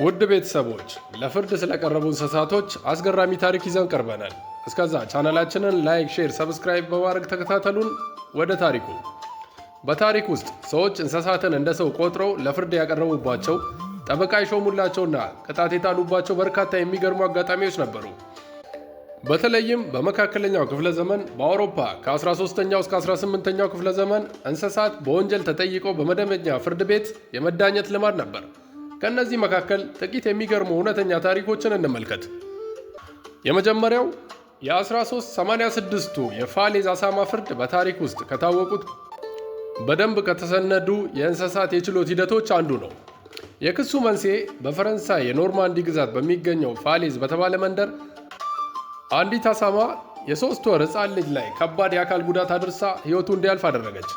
ውድ ቤተሰቦች ለፍርድ ስለቀረቡ እንስሳቶች አስገራሚ ታሪክ ይዘን ቀርበናል። እስከዛ ቻናላችንን ላይክ፣ ሼር፣ ሰብስክራይብ በማድረግ ተከታተሉን። ወደ ታሪኩ። በታሪክ ውስጥ ሰዎች እንስሳትን እንደ ሰው ቆጥረው ለፍርድ ያቀረቡባቸው፣ ጠበቃ የሾሙላቸውና ቅጣት የጣሉባቸው በርካታ የሚገርሙ አጋጣሚዎች ነበሩ። በተለይም በመካከለኛው ክፍለ ዘመን በአውሮፓ ከ13ኛው እስከ 18ኛው ክፍለ ዘመን እንስሳት በወንጀል ተጠይቀው በመደበኛ ፍርድ ቤት የመዳኘት ልማድ ነበር። ከነዚህ መካከል ጥቂት የሚገርሙ እውነተኛ ታሪኮችን እንመልከት። የመጀመሪያው የ1386ቱ የፋሌዝ አሳማ ፍርድ በታሪክ ውስጥ ከታወቁት በደንብ ከተሰነዱ የእንስሳት የችሎት ሂደቶች አንዱ ነው። የክሱ መንስኤ በፈረንሳይ የኖርማንዲ ግዛት በሚገኘው ፋሌዝ በተባለ መንደር አንዲት አሳማ የ3 ወር ሕፃን ልጅ ላይ ከባድ የአካል ጉዳት አድርሳ ሕይወቱ እንዲያልፍ አደረገች።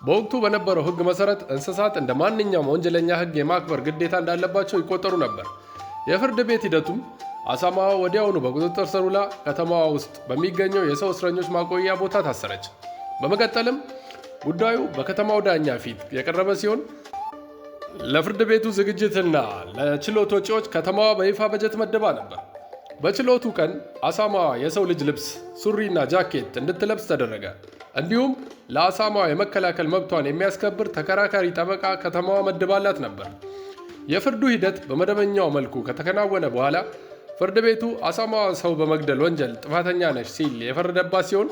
በወቅቱ በነበረው ሕግ መሰረት እንስሳት እንደ ማንኛውም ወንጀለኛ ሕግ የማክበር ግዴታ እንዳለባቸው ይቆጠሩ ነበር። የፍርድ ቤት ሂደቱም አሳማዋ ወዲያውኑ በቁጥጥር ስር ውላ ከተማዋ ውስጥ በሚገኘው የሰው እስረኞች ማቆያ ቦታ ታሰረች። በመቀጠልም ጉዳዩ በከተማው ዳኛ ፊት የቀረበ ሲሆን ለፍርድ ቤቱ ዝግጅትና ለችሎት ወጪዎች ከተማዋ በይፋ በጀት መድባ ነበር። በችሎቱ ቀን አሳማዋ የሰው ልጅ ልብስ፣ ሱሪና ጃኬት እንድትለብስ ተደረገ። እንዲሁም ለአሳማዋ የመከላከል መብቷን የሚያስከብር ተከራካሪ ጠበቃ ከተማዋ መድባላት ነበር። የፍርዱ ሂደት በመደበኛው መልኩ ከተከናወነ በኋላ ፍርድ ቤቱ አሳማዋ ሰው በመግደል ወንጀል ጥፋተኛ ነች ሲል የፈረደባት ሲሆን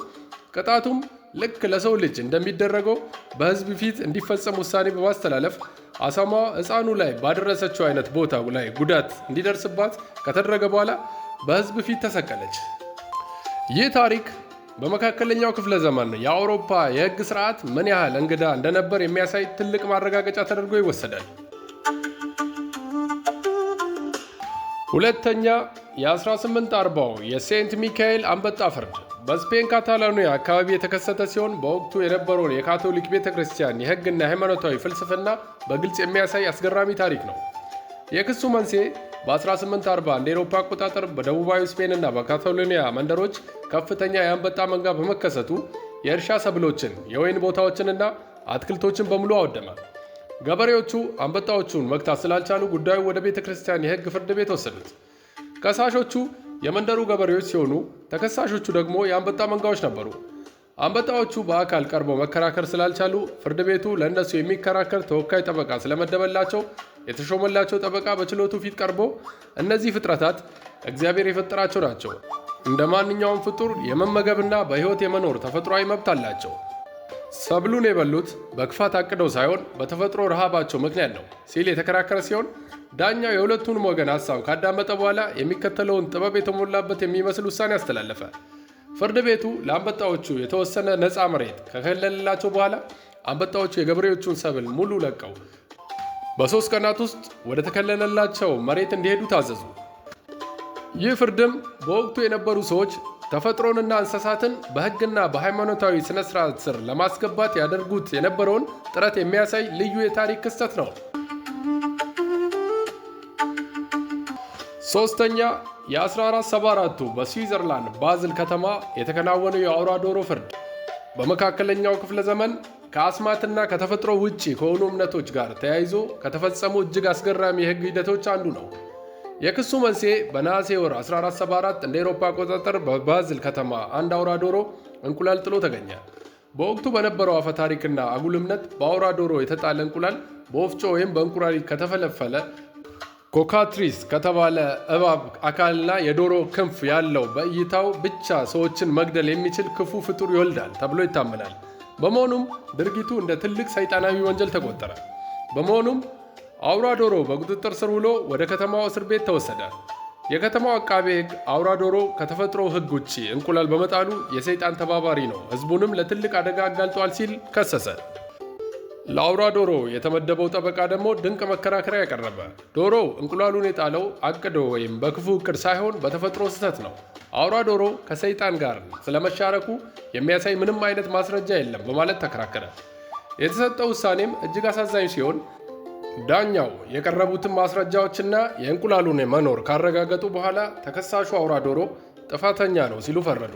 ቅጣቱም ልክ ለሰው ልጅ እንደሚደረገው በሕዝብ ፊት እንዲፈጸም ውሳኔ በማስተላለፍ አሳማዋ ሕፃኑ ላይ ባደረሰችው አይነት ቦታ ላይ ጉዳት እንዲደርስባት ከተደረገ በኋላ በሕዝብ ፊት ተሰቀለች። ይህ ታሪክ በመካከለኛው ክፍለ ዘመን የአውሮፓ የሕግ ስርዓት ምን ያህል እንግዳ እንደነበር የሚያሳይ ትልቅ ማረጋገጫ ተደርጎ ይወሰዳል። ሁለተኛ የ1840 የሴንት ሚካኤል አንበጣ ፍርድ በስፔን ካታላኒያ አካባቢ የተከሰተ ሲሆን በወቅቱ የነበረውን የካቶሊክ ቤተ ክርስቲያን የሕግና ሃይማኖታዊ ፍልስፍና በግልጽ የሚያሳይ አስገራሚ ታሪክ ነው። የክሱ መንስኤ በ1840 እንደ አውሮፓ አቆጣጠር በደቡባዊ ስፔንና በካታሎኒያ መንደሮች ከፍተኛ የአንበጣ መንጋ በመከሰቱ የእርሻ ሰብሎችን፣ የወይን ቦታዎችንና አትክልቶችን በሙሉ አወደመ። ገበሬዎቹ አንበጣዎቹን መግታት ስላልቻሉ ጉዳዩ ወደ ቤተ ክርስቲያን የሕግ ፍርድ ቤት ወሰዱት። ከሳሾቹ የመንደሩ ገበሬዎች ሲሆኑ ተከሳሾቹ ደግሞ የአንበጣ መንጋዎች ነበሩ። አንበጣዎቹ በአካል ቀርበው መከራከር ስላልቻሉ ፍርድ ቤቱ ለእነሱ የሚከራከር ተወካይ ጠበቃ ስለመደበላቸው የተሾመላቸው ጠበቃ በችሎቱ ፊት ቀርቦ እነዚህ ፍጥረታት እግዚአብሔር የፈጠራቸው ናቸው፣ እንደ ማንኛውም ፍጡር የመመገብና በሕይወት የመኖር ተፈጥሯዊ መብት አላቸው። ሰብሉን የበሉት በክፋት አቅደው ሳይሆን በተፈጥሮ ረሃባቸው ምክንያት ነው ሲል የተከራከረ ሲሆን ዳኛው የሁለቱንም ወገን ሀሳብ ካዳመጠ በኋላ የሚከተለውን ጥበብ የተሞላበት የሚመስል ውሳኔ አስተላለፈ። ፍርድ ቤቱ ለአንበጣዎቹ የተወሰነ ነፃ መሬት ከከለለላቸው በኋላ አንበጣዎቹ የገበሬዎቹን ሰብል ሙሉ ለቀው በ3 ቀናት ውስጥ ወደ ተከለለላቸው መሬት እንዲሄዱ ታዘዙ። ይህ ፍርድም በወቅቱ የነበሩ ሰዎች ተፈጥሮንና እንስሳትን በሕግና በሃይማኖታዊ ስነ ስርዓት ስር ለማስገባት ያደርጉት የነበረውን ጥረት የሚያሳይ ልዩ የታሪክ ክስተት ነው። ሶስተኛ የ1474ቱ በስዊዘርላንድ ባዝል ከተማ የተከናወነው የአውራ ዶሮ ፍርድ በመካከለኛው ክፍለ ዘመን ከአስማትና ከተፈጥሮ ውጪ ከሆኑ እምነቶች ጋር ተያይዞ ከተፈጸሙ እጅግ አስገራሚ የሕግ ሂደቶች አንዱ ነው። የክሱ መንስኤ በነሐሴ ወር 1474 እንደ አውሮፓ አቆጣጠር በባዝል ከተማ አንድ አውራ ዶሮ እንቁላል ጥሎ ተገኘ። በወቅቱ በነበረው አፈ ታሪክና አጉል እምነት በአውራ ዶሮ የተጣለ እንቁላል በወፍጮ ወይም በእንቁላሊት ከተፈለፈለ ኮካትሪስ ከተባለ እባብ አካልና የዶሮ ክንፍ ያለው በእይታው ብቻ ሰዎችን መግደል የሚችል ክፉ ፍጡር ይወልዳል ተብሎ ይታመናል። በመሆኑም ድርጊቱ እንደ ትልቅ ሰይጣናዊ ወንጀል ተቆጠረ። በመሆኑም አውራ ዶሮ በቁጥጥር ስር ውሎ ወደ ከተማው እስር ቤት ተወሰደ። የከተማው አቃቤ ሕግ አውራ ዶሮ ከተፈጥሮ ሕግ ውጪ እንቁላል በመጣሉ የሰይጣን ተባባሪ ነው፣ ሕዝቡንም ለትልቅ አደጋ አጋልጧል ሲል ከሰሰ። ለአውራ ዶሮ የተመደበው ጠበቃ ደግሞ ድንቅ መከራከሪያ ያቀረበ። ዶሮው እንቁላሉን የጣለው አቅዶ ወይም በክፉ እቅድ ሳይሆን በተፈጥሮ ስህተት ነው። አውራ ዶሮ ከሰይጣን ጋር ስለመሻረኩ የሚያሳይ ምንም አይነት ማስረጃ የለም በማለት ተከራከረ። የተሰጠው ውሳኔም እጅግ አሳዛኝ ሲሆን ዳኛው የቀረቡትን ማስረጃዎችና የእንቁላሉን መኖር ካረጋገጡ በኋላ ተከሳሹ አውራ ዶሮ ጥፋተኛ ነው ሲሉ ፈረዱ።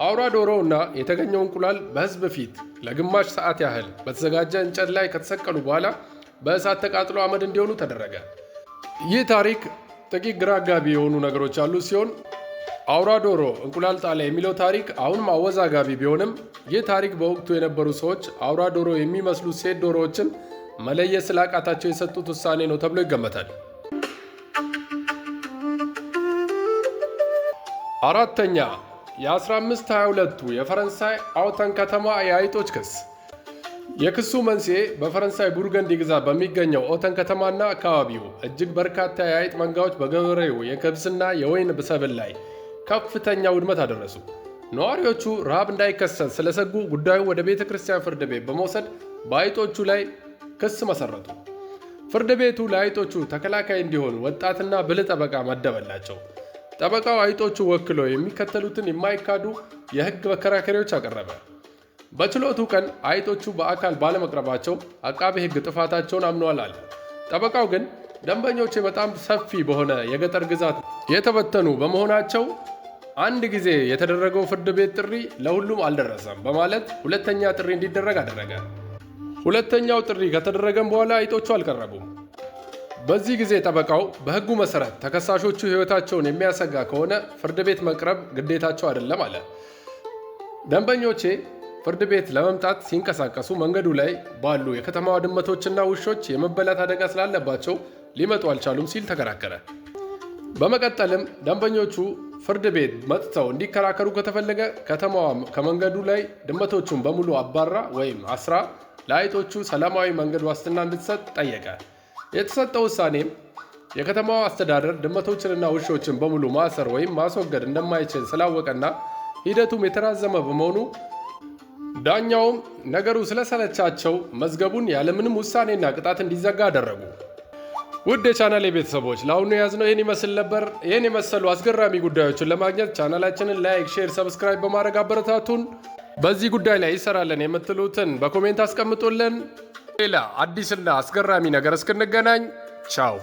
አውራ ዶሮው እና የተገኘው እንቁላል በሕዝብ ፊት ለግማሽ ሰዓት ያህል በተዘጋጀ እንጨት ላይ ከተሰቀሉ በኋላ በእሳት ተቃጥሎ አመድ እንዲሆኑ ተደረገ። ይህ ታሪክ ጥቂት ግራ አጋቢ የሆኑ ነገሮች ያሉ ሲሆን አውራ ዶሮ እንቁላል ጣለ የሚለው ታሪክ አሁንም አወዛጋቢ ቢሆንም ይህ ታሪክ በወቅቱ የነበሩ ሰዎች አውራ ዶሮ የሚመስሉ ሴት ዶሮዎችን መለየት ስላቃታቸው የሰጡት ውሳኔ ነው ተብሎ ይገመታል። አራተኛ የ1522ቱ የፈረንሳይ አውተን ከተማ የአይጦች ክስ። የክሱ መንስኤ በፈረንሳይ ቡርገንዲ ግዛት በሚገኘው ኦተን ከተማና አካባቢው እጅግ በርካታ የአይጥ መንጋዎች በገበሬው የገብስና የወይን ሰብል ላይ ከፍተኛ ውድመት አደረሱ። ነዋሪዎቹ ረሃብ እንዳይከሰት ስለሰጉ ጉዳዩን ወደ ቤተ ክርስቲያን ፍርድ ቤት በመውሰድ በአይጦቹ ላይ ክስ መሰረቱ። ፍርድ ቤቱ ለአይጦቹ ተከላካይ እንዲሆኑ ወጣትና ብልህ ጠበቃ መደበላቸው። ጠበቃው አይጦቹ ወክሎ የሚከተሉትን የማይካዱ የሕግ መከራከሪያዎች አቀረበ። በችሎቱ ቀን አይጦቹ በአካል ባለመቅረባቸው አቃቤ ሕግ ጥፋታቸውን አምነዋል አለ። ጠበቃው ግን ደንበኞቼ በጣም ሰፊ በሆነ የገጠር ግዛት የተበተኑ በመሆናቸው አንድ ጊዜ የተደረገው ፍርድ ቤት ጥሪ ለሁሉም አልደረሰም በማለት ሁለተኛ ጥሪ እንዲደረግ አደረገ። ሁለተኛው ጥሪ ከተደረገም በኋላ አይጦቹ አልቀረቡም። በዚህ ጊዜ ጠበቃው በሕጉ መሰረት ተከሳሾቹ ሕይወታቸውን የሚያሰጋ ከሆነ ፍርድ ቤት መቅረብ ግዴታቸው አይደለም አለ። ደንበኞቼ ፍርድ ቤት ለመምጣት ሲንቀሳቀሱ መንገዱ ላይ ባሉ የከተማዋ ድመቶችና ውሾች የመበላት አደጋ ስላለባቸው ሊመጡ አልቻሉም ሲል ተከራከረ። በመቀጠልም ደንበኞቹ ፍርድ ቤት መጥተው እንዲከራከሩ ከተፈለገ ከተማዋ ከመንገዱ ላይ ድመቶቹን በሙሉ አባራ ወይም አስራ ለአይጦቹ ሰላማዊ መንገድ ዋስትና እንድትሰጥ ጠየቀ። የተሰጠው ውሳኔም የከተማዋ አስተዳደር ድመቶችንና ውሾችን በሙሉ ማሰር ወይም ማስወገድ እንደማይችል ስላወቀና ሂደቱም የተራዘመ በመሆኑ ዳኛውም ነገሩ ስለሰለቻቸው መዝገቡን ያለምንም ውሳኔና ቅጣት እንዲዘጋ አደረጉ። ውድ የቻናሌ ቤተሰቦች ለአሁኑ የያዝነው ይህን ይመስል ነበር። ይህን የመሰሉ አስገራሚ ጉዳዮችን ለማግኘት ቻናላችንን ላይክ፣ ሼር፣ ሰብስክራይብ በማድረግ አበረታቱን። በዚህ ጉዳይ ላይ ይሰራለን የምትሉትን በኮሜንት አስቀምጡልን። ሌላ አዲስና አስገራሚ ነገር እስክንገናኝ ቻው።